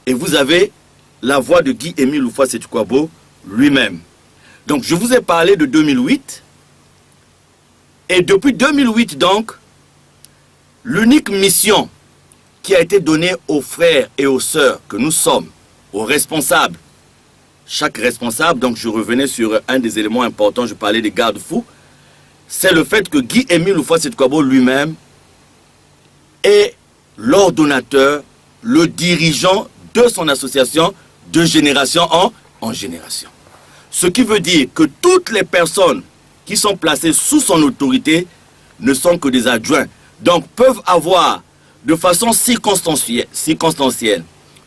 et vous avez la voix de Guy-Émile Houphouët-Sétukwabo lui-même. Donc je vous ai parlé de 2008, et depuis 2008 donc, l'unique mission qui a été donnée aux frères et aux sœurs que nous sommes, aux responsables, chaque responsable, donc je revenais sur un des éléments importants, je parlais des garde-fous, c'est le fait que Guy-Émile Houphouët-Sétukwabo lui-même est l'ordonnateur, le dirigeant de son association de génération en génération. Ce qui veut dire que toutes les personnes qui sont placées sous son autorité ne sont que des adjoints. Donc peuvent avoir de façon circonstancielle,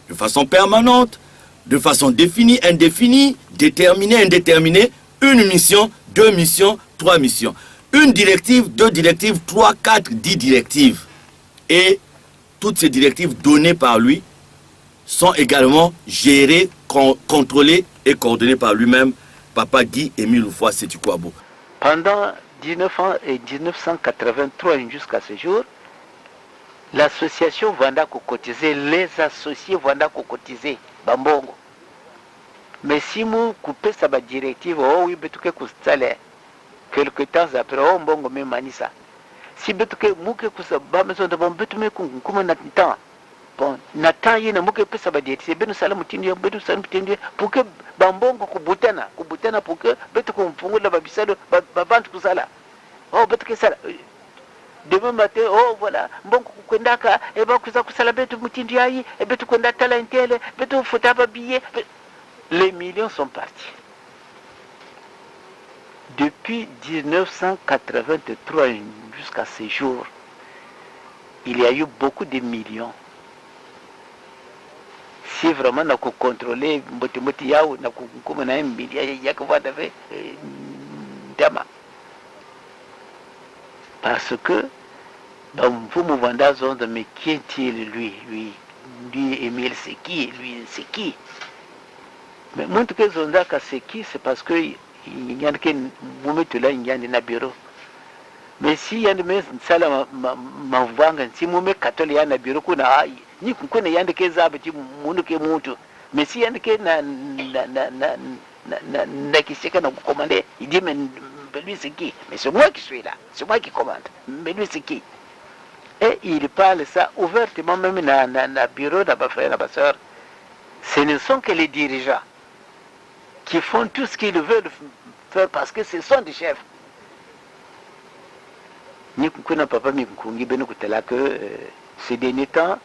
de façon permanente, de façon définie, indéfinie, déterminée, indéterminée, une mission, 2 missions, 3 missions. Une directive, 2 directives, 3, 4, 10 directives. Et toutes ces directives données par lui sont également gérées, contrôlées et coordonnées par lui-même, Papa Guy-Émile Houphouët-Sétukwabo. Pendant 1983 jusqu'à ce jour, l'association Vanda cotisé, les associés Vanda cotisé, Bambongo. Mais si vous coupez sa directive, oh oui, betuke kustale, quelque temps après, oh mbongo me manisa. Si betuke muke kusaba maison de bon betume kuma natan. Bon, natan yena muke pesa ba directive, benu sala mutindi, benu sala mutindi, pour que Bambongo kubutana pour que betuke mfungula babisalo, babantu kusala. Oh betuke sala. Demain matin, oh voilà, bon kwendaka, et ben kuza kusala betu mutindi ayi, et betu kwenda talentele, betu futaba billet. Les millions sont partis. Depuis 1983 jusqu'à ce jour, il y a eu beaucoup de millions. Si vraiment on a contrôlé, parce que dans vous me vendez mais qui est-il lui, Émile, c'est qui, lui, c'est qui? Mais moi, tout cas, c'est qui? C'est parce que il y a des là, il y a des bureaux. Mais si il y a des salles, si moi, mes catholiques, il y a des bureaux, ni qu'on connaît, il y a des qui mais si il y a des qui s'est commandé, il dit, mais lui, c'est qui? Mais c'est moi qui suis là, c'est moi qui commande. Mais lui, c'est qui? Et il parle ça ouvertement, même dans le bureau de ma frère, de ma soeur. Ce ne sont que les dirigeants qui font tout ce qu'ils veulent faire parce que ce sont des chefs. Ni kuna papa mi kungi beno kutela que ces derniers temps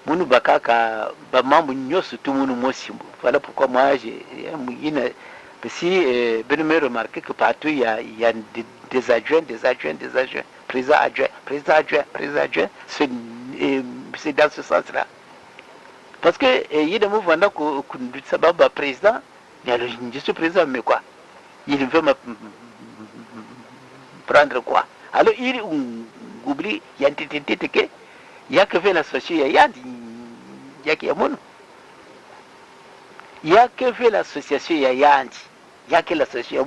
munu bakaka ba mambu nyosu tout munu mosimbo. Voilà pourquoi moi j'ai si beno me remarqué que partout il y a des adjoints, président adjoint, c'est dans ce sens-là. Parce que il y a des mouvements qui sont président. Je suis président, mais quoi? Il veut me prendre quoi? Alors il oublie, il y a il y a que fait l'association, il y a que fait l'association, il y a que l'association,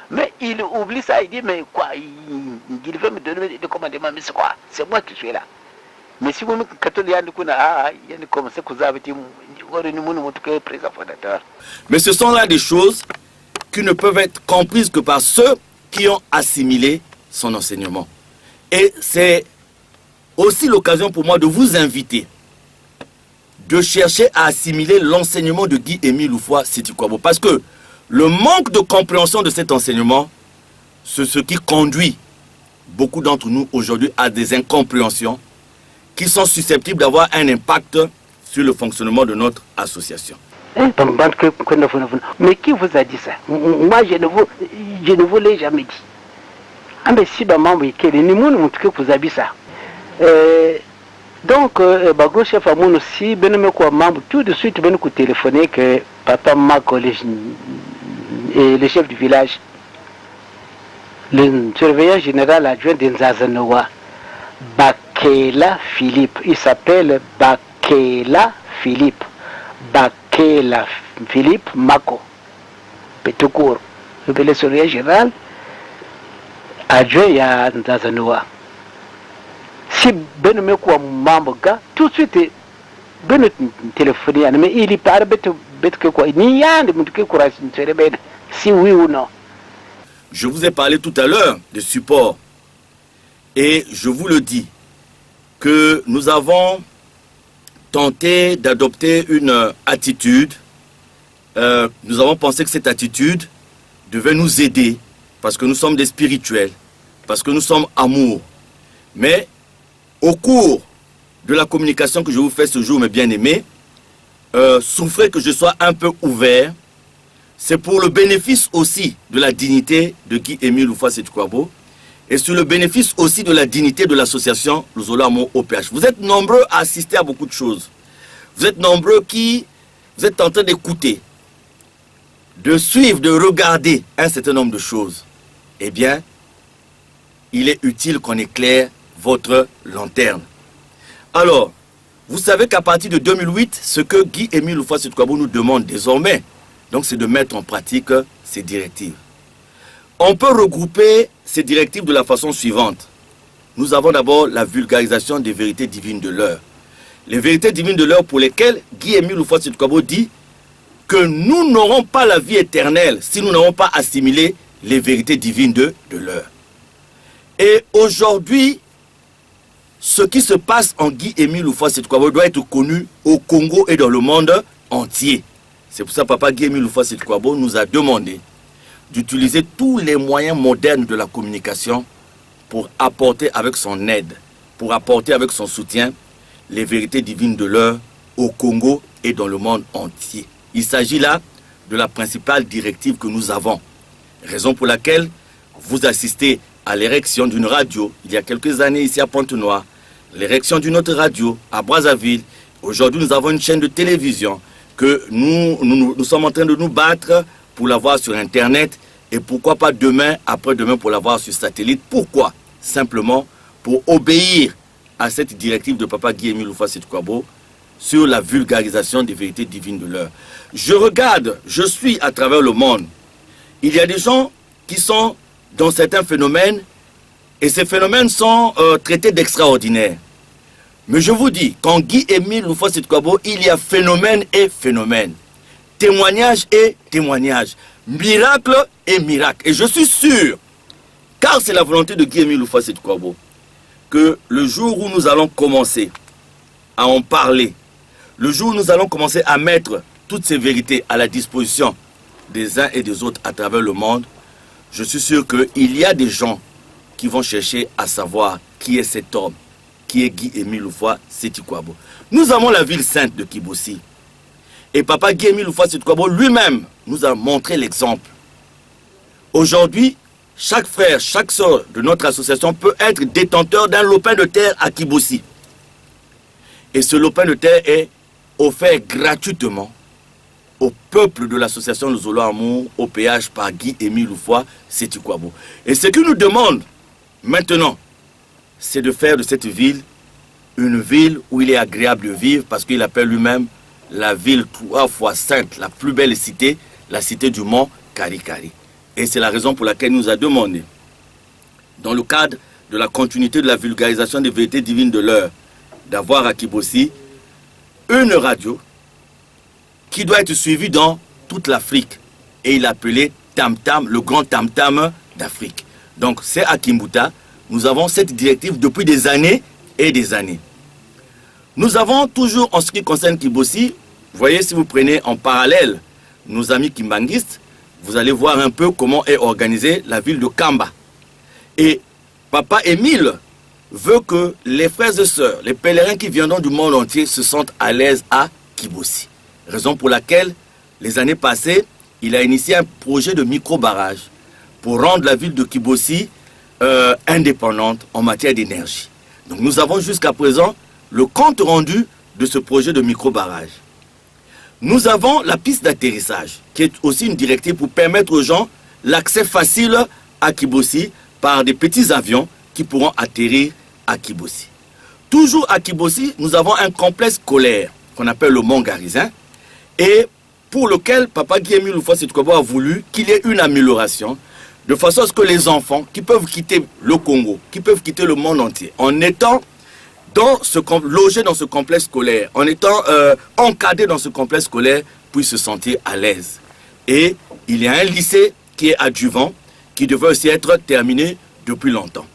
mais il oublie ça, il dit, mais quoi? Il veut me donner des commandements, mais c'est quoi? C'est moi qui suis là. Mais si vous me mais ce sont là des choses qui ne peuvent être comprises que par ceux qui ont assimilé son enseignement. Et c'est aussi l'occasion pour moi de vous inviter de chercher à assimiler l'enseignement de Guy-Émile Houphouët-Sétukwabo. Parce que le manque de compréhension de cet enseignement, c'est ce qui conduit beaucoup d'entre nous aujourd'hui à des incompréhensions qui sont susceptibles d'avoir un impact sur le fonctionnement de notre association. Mais qui vous a dit ça? Moi, je ne vous l'ai jamais dit. Ah, mais si, vous avez ça. Donc, Bago chef Amoun aussi, tout de suite, ben téléphoner que papa Mako, le chef du village, le surveillant général adjoint d'Nzazanoa, Bakela Philippe, il s'appelle Bakela Philippe. Bakela Philippe Mako, Petoukour, le surveillant général adjoint à Nzazanoa. Si Benomeko Mamboga, tout de suite, beno téléphonie mais il parle bet que quoi ni yande mutu que courage nsere ben si oui ou non. Je vous ai parlé tout à l'heure de support et je vous le dis que nous avons tenté d'adopter une attitude. Nous avons pensé que cette attitude devait nous aider parce que nous sommes des spirituels, parce que nous sommes amour. Mais au cours de la communication que je vous fais ce jour, mes bien-aimés, souffrez que je sois un peu ouvert. C'est pour le bénéfice aussi de la dignité de Guy-Émile Loufa-Sétukwabo et sur le bénéfice aussi de la dignité de l'association Luzolo Amour OPH. Vous êtes nombreux à assister à beaucoup de choses. Vous êtes nombreux vous êtes en train d'écouter, de suivre, de regarder un certain nombre de choses. Eh bien, il est utile qu'on éclaire votre lanterne. Alors, vous savez qu'à partir de 2008, ce que Guy-Émile Loufa-Sétukwabo nous demande désormais, donc c'est de mettre en pratique ces directives. On peut regrouper ces directives de la façon suivante. Nous avons d'abord la vulgarisation des vérités divines de l'heure. Les vérités divines de l'heure pour lesquelles Guy-Émile Loufa-Sétukwabo dit que nous n'aurons pas la vie éternelle si nous n'avons pas assimilé les vérités divines de l'heure. Et aujourd'hui, ce qui se passe en Guy-Émile Loufa-Sétukwabo doit être connu au Congo et dans le monde entier. C'est pour ça que Papa Guy-Émile Loufa-Sétukwabo nous a demandé d'utiliser tous les moyens modernes de la communication pour apporter avec son aide, pour apporter avec son soutien les vérités divines de l'heure au Congo et dans le monde entier. Il s'agit là de la principale directive que nous avons. Raison pour laquelle vous assistez à l'érection d'une radio il y a quelques années ici à Pointe-Noire, l'érection d'une autre radio à Brazzaville. Aujourd'hui, nous avons une chaîne de télévision que nous sommes en train de nous battre pour l'avoir sur Internet et pourquoi pas demain, après-demain pour l'avoir sur satellite. Pourquoi? Simplement pour obéir à cette directive de Papa Guy-Émile Loufa-Sétukwabo sur la vulgarisation des vérités divines de l'heure. Je suis à travers le monde. Il y a des gens qui sont dans certains phénomènes et ces phénomènes sont traités d'extraordinaires. Mais je vous dis, quand Guy-Émile Loufa-Sétukwabo, il y a phénomène et phénomène, témoignage et témoignage, miracle et miracle. Et je suis sûr, car c'est la volonté de Guy-Émile Loufa-Sétukwabo, que le jour où nous allons commencer à en parler, le jour où nous allons commencer à mettre toutes ces vérités à la disposition des uns et des autres à travers le monde, je suis sûr qu'il y a des gens qui vont chercher à savoir qui est cet homme, qui est Guy-Émile Loufa-Sétukwabo. Nous avons la ville sainte de Kibossi. Et Papa Guy-Émile Loufa-Sétukwabo lui-même nous a montré l'exemple. Aujourd'hui, chaque frère, chaque sœur de notre association peut être détenteur d'un lopin de terre à Kibossi. Et ce lopin de terre est offert gratuitement au peuple de l'association Luzolo Amour OPH par Guy-Émile Loufa-Sétukwabo. Et ce qu'il nous demande maintenant, c'est de faire de cette ville une ville où il est agréable de vivre parce qu'il appelle lui-même la ville 3 fois sainte, la plus belle cité, la cité du mont Karikari. Et c'est la raison pour laquelle il nous a demandé, dans le cadre de la continuité de la vulgarisation des vérités divines de l'heure, d'avoir à Kibossi une radio qui doit être suivie dans toute l'Afrique. Et il appelait Tam Tam, le grand Tam Tam d'Afrique. Donc c'est à Kimbuta. Nous avons cette directive depuis des années et des années. Nous avons toujours, en ce qui concerne Kibossi, vous voyez, si vous prenez en parallèle nos amis kimbanguistes, vous allez voir un peu comment est organisée la ville de Kamba. Et Papa Émile veut que les frères et sœurs, les pèlerins qui viendront du monde entier se sentent à l'aise à Kibossi. Raison pour laquelle, les années passées, il a initié un projet de micro-barrage pour rendre la ville de Kibossi indépendante en matière d'énergie. Donc nous avons jusqu'à présent le compte rendu de ce projet de micro-barrage. Nous avons la piste d'atterrissage, qui est aussi une directive pour permettre aux gens l'accès facile à Kibossi par des petits avions qui pourront atterrir à Kibossi. Toujours à Kibossi, nous avons un complexe scolaire qu'on appelle le Mont Garizin et pour lequel Papa Guy-Émile Loufa-Sétukwabo a voulu qu'il y ait une amélioration de façon à ce que les enfants qui peuvent quitter le Congo, qui peuvent quitter le monde entier, en étant logés dans ce complexe scolaire, en étant encadrés dans ce complexe scolaire, puissent se sentir à l'aise. Et il y a un lycée qui est adjuvant, qui devait aussi être terminé depuis longtemps.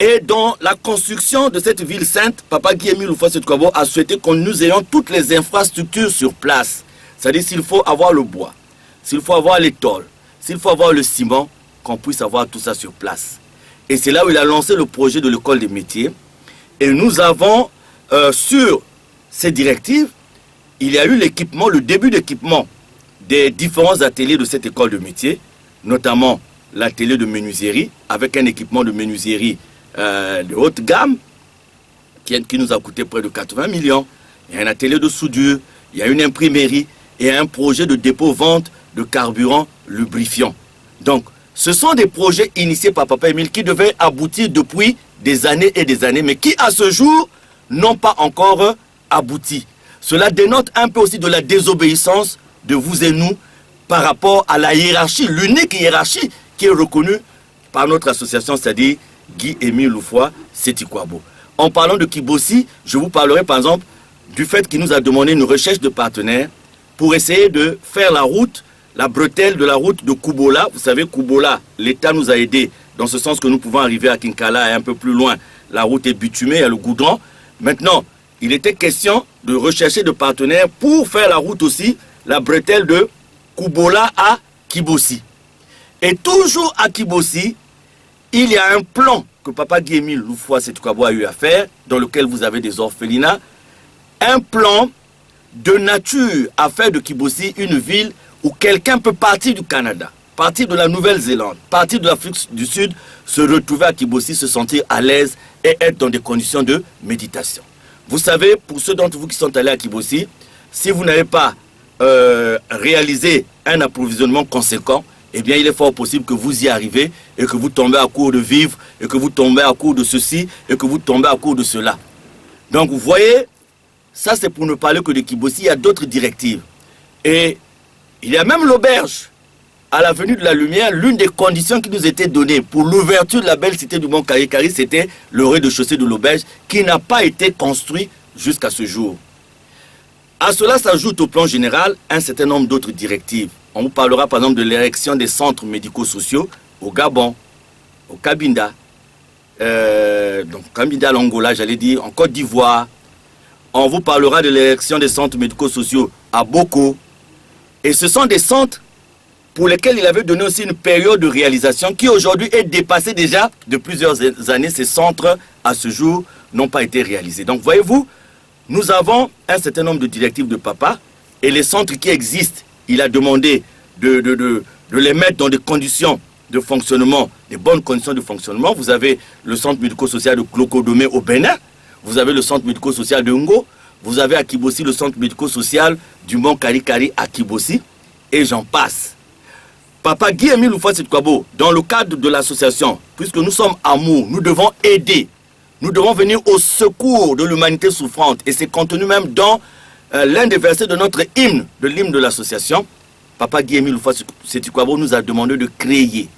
Et dans la construction de cette ville sainte, Papa Guy-Émile Loufa-Seti-Kouabo a souhaité que nous ayons toutes les infrastructures sur place. C'est-à-dire s'il faut avoir le bois, s'il faut avoir les tôles, s'il faut avoir le ciment, qu'on puisse avoir tout ça sur place. Et c'est là où il a lancé le projet de l'école des métiers. Et nous avons, sur ces directives, il y a eu l'équipement, le début d'équipement des différents ateliers de cette école de métiers, notamment l'atelier de menuiserie, avec un équipement de menuiserie de haute gamme, qui nous a coûté près de 80 millions. Il y a un atelier de soudure, il y a une imprimerie et un projet de dépôt-vente de carburant lubrifiant. Donc, ce sont des projets initiés par Papa Émile qui devaient aboutir depuis des années et des années, mais qui, à ce jour, n'ont pas encore abouti. Cela dénote un peu aussi de la désobéissance de vous et nous par rapport à la hiérarchie, l'unique hiérarchie qui est reconnue par notre association, c'est-à-dire Guy-Émile Loufa-Seti Kouabo. En parlant de Kibossi, je vous parlerai par exemple du fait qu'il nous a demandé une recherche de partenaires pour essayer de faire la route, la bretelle de la route de Koubola. Vous savez, Koubola, l'État nous a aidés dans ce sens que nous pouvons arriver à Kinkala et un peu plus loin. La route est bitumée, il y a le goudron. Maintenant, il était question de rechercher de partenaires pour faire la route aussi, la bretelle de Koubola à Kibossi. Et toujours à Kibossi, il y a un plan que Papa Guy-Émile Loufa-Seti Kouabo a eu à faire, dans lequel vous avez des orphelinats. Un plan de nature à faire de Kibossi une ville où quelqu'un peut partir du Canada, partir de la Nouvelle-Zélande, partir de l'Afrique du Sud, se retrouver à Kibossi, se sentir à l'aise et être dans des conditions de méditation. Vous savez, pour ceux d'entre vous qui sont allés à Kibossi, si vous n'avez pas réalisé un approvisionnement conséquent, eh bien, il est fort possible que vous y arrivez et que vous tombez à court de vivres, et que vous tombez à court de ceci, et que vous tombez à court de cela. Donc, vous voyez, ça c'est pour ne parler que de Kibossi, il y a d'autres directives. Et il y a même l'auberge. À l'avenue de la Lumière, l'une des conditions qui nous était donnée pour l'ouverture de la belle cité du Mont Kari-Kari, c'était le rez-de-chaussée de l'auberge qui n'a pas été construit jusqu'à ce jour. À cela s'ajoute au plan général un certain nombre d'autres directives. On vous parlera par exemple de l'érection des centres médico-sociaux au Gabon, au Cabinda, donc Cabinda, l'Angola, j'allais dire, en Côte d'Ivoire. On vous parlera de l'érection des centres médico-sociaux à Boko. Et ce sont des centres pour lesquels il avait donné aussi une période de réalisation qui aujourd'hui est dépassée déjà de plusieurs années. Ces centres, à ce jour, n'ont pas été réalisés. Donc, voyez-vous, nous avons un certain nombre de directives de Papa et les centres qui existent, il a demandé de les mettre dans des conditions de fonctionnement, des bonnes conditions de fonctionnement. Vous avez le centre médico-social de Klokodomé au Bénin, vous avez le centre médico-social de Ngo, vous avez à Kibossi le centre médico-social du Mont Kari-Kari à Kibossi, et j'en passe. Papa Guy-Émile Loufa-Seti Kouabo, dans le cadre de l'association, puisque nous sommes amour, nous devons aider, nous devons venir au secours de l'humanité souffrante, et c'est contenu même dans l'un des versets de notre hymne, de l'hymne de l'association. Papa Guy-Émile Loufa-Seti Kouabo nous a demandé de créer,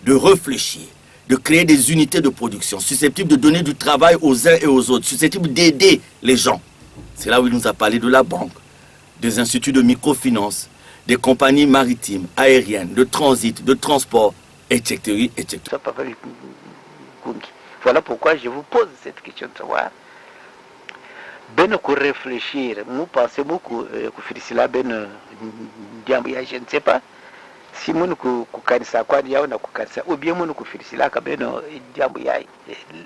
de réfléchir, de créer des unités de production susceptibles de donner du travail aux uns et aux autres, susceptibles d'aider les gens. C'est là où il nous a parlé de la banque, des instituts de microfinance, des compagnies maritimes, aériennes, de transit, de transport, etc. etc. Voilà pourquoi je vous pose cette question de savoir. Ben pour réfléchir, nous pensons beaucoup que là ben je ne sais pas si nous kukanisa quoi dia na kukanisa ou bien nous là ka ben diambu yai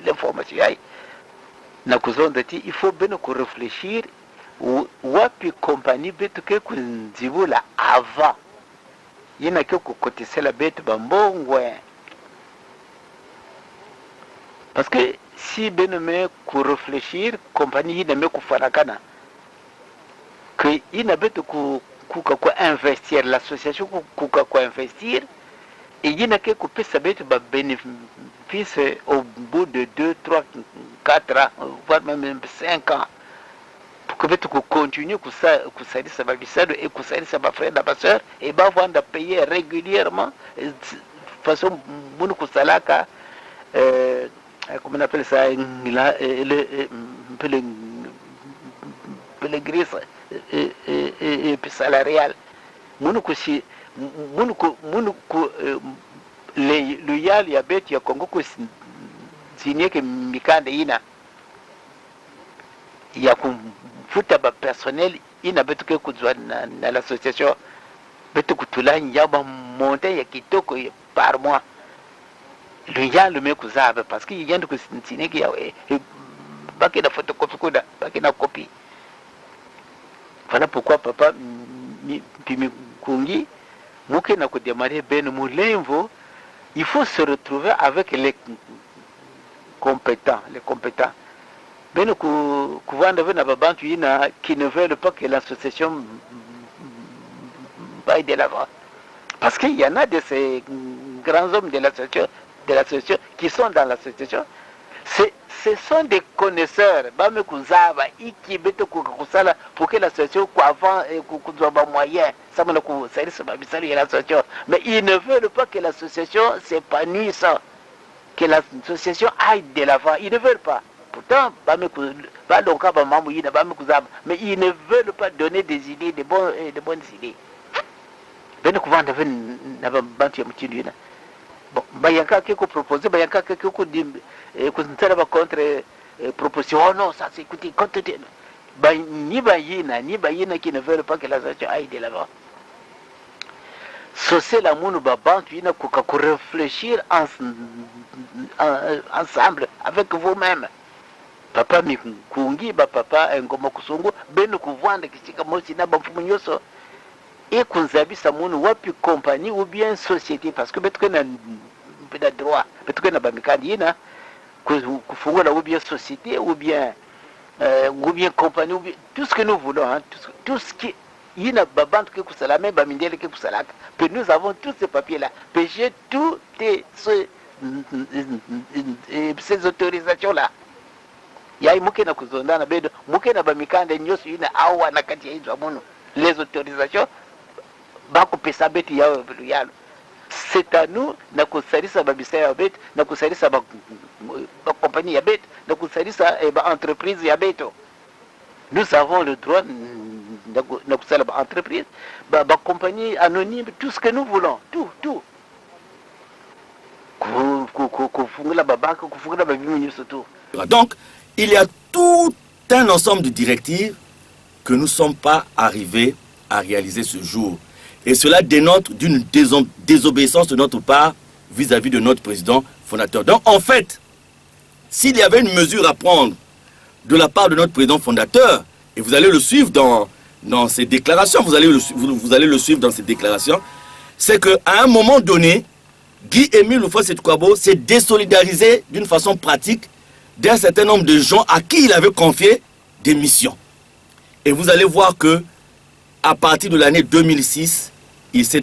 l'information yai na kuzondati il faut ben ko réfléchir wapi compagnie betu ke kunzibula avant yina ke kukotisela betu bambongo parce que si ben me ko réfléchir compagnie yina me kufarakana que yina betu kuka kwa investir l'association kuka kwa investir et yina ke kupesa betu ba bénéfice au bout de 2, 3, 4 ans voire même 5 ans pour que tu continues à s'aider sa babissade et à s'aider sa frère et soeur et va vendre payer régulièrement de façon beaucoup salaka comment on appelle ça, un peu le gris et puis salarial. Munukushi, munuku, le yal ya beti ya Kongo kusinye ke mikande ina ya kumfuta ba personnel ina betu ke kuzwa na l'association betu kutula nyaba monte ya kitoko par mois. Le yal le me kuzabe parce que yende kusinye ke ya baki na photocopie kuda baki na copie. Voilà pourquoi papa Pimi Kungi Mouké n'a démarré Ben Moulenvo, il faut se retrouver avec les compétents. Ben Kouvanda Venabantuina qui ne veulent pas que l'association aille de l'avant. Parce qu'il y en a de ces grands hommes de l'association qui sont dans l'association. Ce sont des connaisseurs, pour que l'association avant et moyen, mais ils ne veulent pas que l'association s'épanouisse, que l'association aille de l'avant. Ils ne veulent pas. Pourtant, mais ils ne veulent pas donner des idées, de bonnes idées. Bon, Bayanka qui a proposé, Bayanka qui a dit contre proposition. Oh non, ça c'est écoutez, ni Bayina qui ne veulent pas que l'association aille de l'avant. C'est la moune babantu ina kuka réfléchir ensemble avec vous-même. Papa Mikungi, papa Ngoma Kusungu, benu kuvanda kishika mosi na bamfumu nyoso. Et qu'on habite à mon wapi compagnie ou bien société parce que peut-être qu'on a droit, peut-être qu'on a bamikandina, qu'on a ou bien société ou bien compagnie, ou bien, tout ce que nous voulons, hein, tout ce qui il y a babant que vous savez, même bamindele que vous savez, que nous avons tous ces papiers-là, j'ai toutes ces autorisations-là. Il y a mouké na kuzonda na bedo, mouké na bamikande nyosu ina awa na kati ya hizo amono, les autorisations. C'est à nous na kusarisa babisa ya bet na kusarisa ba compagnie ya bet na kusarisa entreprise ya beto. Nous avons le droit na kusala ba entreprise ba compagnie anonyme, tout ce que nous voulons, tout kufungula babaka kufungula babimu surtout. Donc il y a tout un ensemble de directives que nous ne sommes pas arrivés à réaliser ce jour. Et cela dénote d'une désobéissance de notre part vis-à-vis de notre président fondateur. Donc en fait, s'il y avait une mesure à prendre de la part de notre président fondateur, et vous allez le suivre dans ses déclarations, vous allez le suivre dans ses déclarations, c'est qu'à un moment donné, Guy-Émile Houphouët-Boigny s'est désolidarisé d'une façon pratique d'un certain nombre de gens à qui il avait confié des missions. Et vous allez voir que à partir de l'année 2006, il s'est